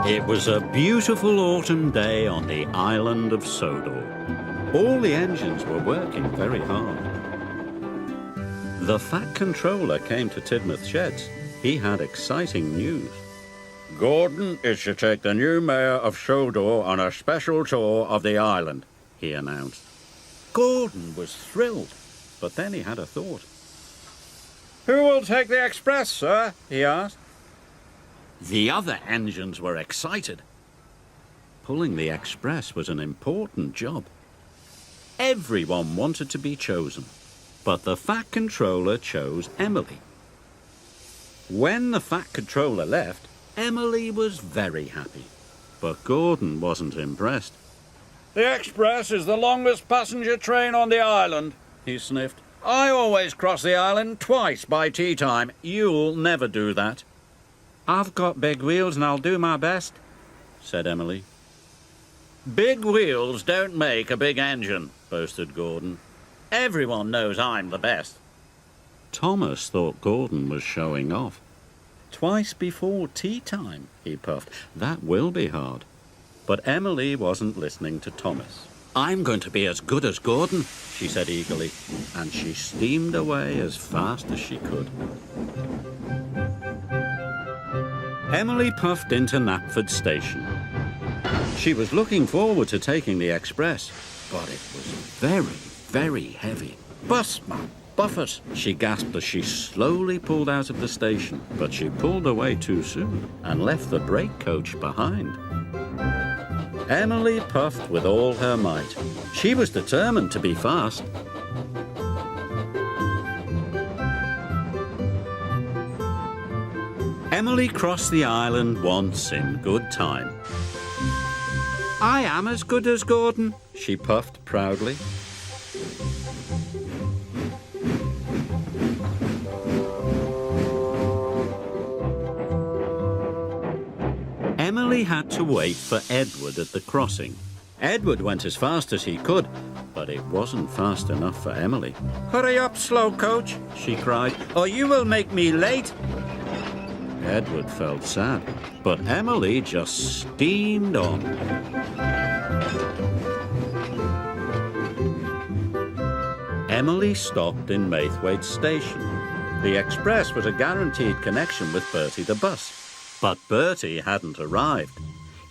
It was a beautiful autumn day on the island of Sodor. All the engines were working very hard. The Fat Controller came to Tidmouth Sheds. He had exciting news. Gordon is to take the new mayor of Sodor on a special tour of the island, he announced. Gordon was thrilled, but then he had a thought. Who will take the express, sir? He asked. The other engines were excited. Pulling the express was an important job. Everyone wanted to be chosen, but the Fat Controller chose Emily. When the Fat Controller left, Emily was very happy, but Gordon wasn't impressed. The express is the longest passenger train on the island, he sniffed. I always cross the island twice by tea time. You'll never do that. I've got big wheels and I'll do my best, said Emily. Big wheels don't make a big engine, boasted Gordon. Everyone knows I'm the best. Thomas thought Gordon was showing off. Twice before tea time, he puffed. That will be hard. But Emily wasn't listening to Thomas. I'm going to be as good as Gordon, she said eagerly, and she steamed away as fast as she could. Emily puffed into Knapford Station. She was looking forward to taking the express, but it was very, very heavy. Busman, Buffett, she gasped as she slowly pulled out of the station, but she pulled away too soon and left the brake coach behind. Emily puffed with all her might. She was determined to be fast. Emily crossed the island once in good time. I am as good as Gordon, she puffed proudly. Emily had to wait for Edward at the crossing. Edward went as fast as he could, but it wasn't fast enough for Emily. Hurry up, slow coach, she cried, or you will make me late. Edward felt sad, but Emily just steamed on. Emily stopped in Maithwaite Station. The express was a guaranteed connection with Bertie the bus. But Bertie hadn't arrived.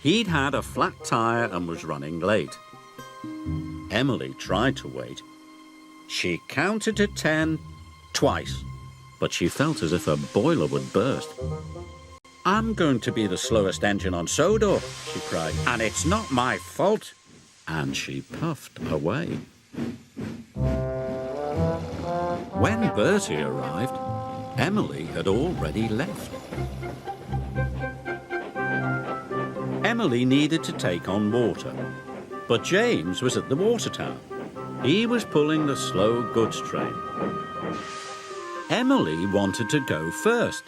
He'd had a flat tyre and was running late. Emily tried to wait. She counted to 10 twice, but she felt as if her boiler would burst. I'm going to be the slowest engine on Sodor, she cried, and it's not my fault. And she puffed away. When Bertie arrived, Emily had already left. Emily needed to take on water, but James was at the water tower. He was pulling the slow goods train. Emily wanted to go first.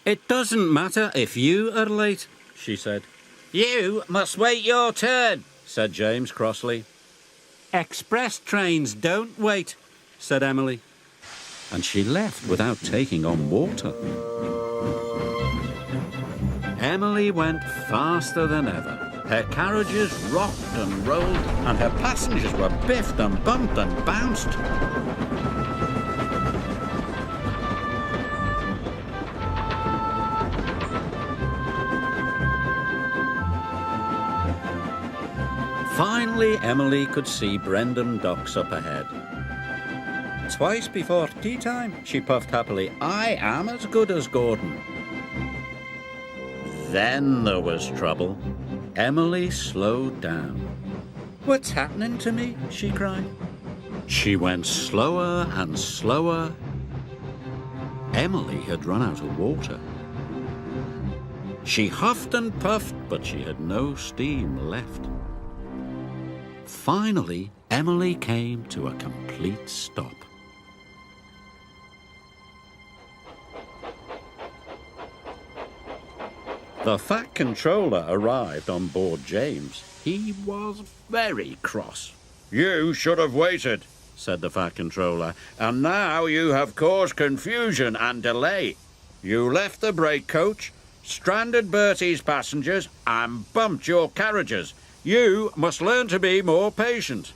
It doesn't matter if you are late, she said. You must wait your turn, said James crossly. Express trains don't wait, said Emily. And she left without taking on water. Emily went faster than ever. Her carriages rocked and rolled, and her passengers were biffed and bumped and bounced. Finally, Emily could see Brendam Docks up ahead. Twice before tea time, she puffed happily. I am as good as Gordon. Then there was trouble. Emily slowed down. What's happening to me? She cried. She went slower and slower. Emily had run out of water. She huffed and puffed, but she had no steam left. Finally, Emily came to a complete stop. The Fat Controller arrived on board James. He was very cross. You should have waited, said the Fat Controller, and now you have caused confusion and delay. You left the brake coach, stranded Bertie's passengers and bumped your carriages. You must learn to be more patient.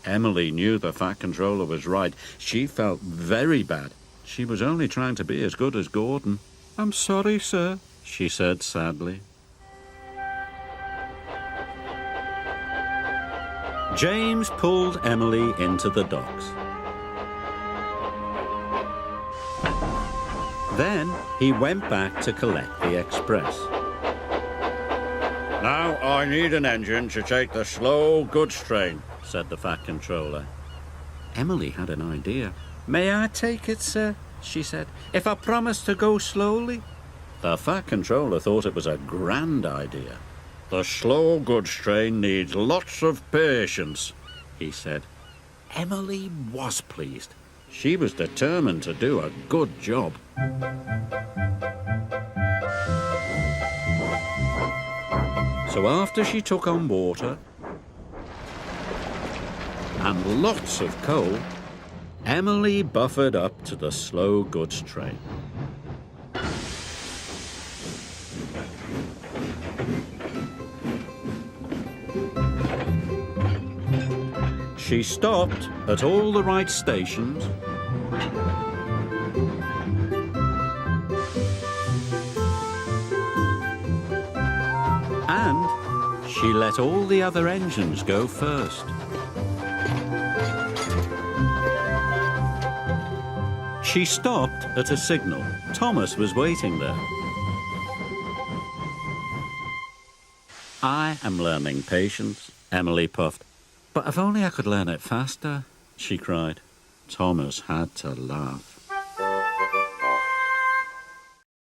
Emily knew the Fat Controller was right. She felt very bad. She was only trying to be as good as Gordon. "I'm sorry, sir," she said sadly. James pulled Emily into the docks. Then he went back to collect the express. Now I need an engine to take the slow goods train, said the Fat Controller. Emily had an idea. "May I take it, sir?" she said, "if I promise to go slowly?" The Fat Controller thought it was a grand idea. The slow goods train needs lots of patience, he said. Emily was pleased. She was determined to do a good job. So after she took on water and lots of coal, Emily buffered up to the slow goods train. She stopped at all the right stations and she let all the other engines go first. She stopped at a signal. Thomas was waiting there. "I am learning patience," Emily puffed. "But if only I could learn it faster," she cried. Thomas had to laugh.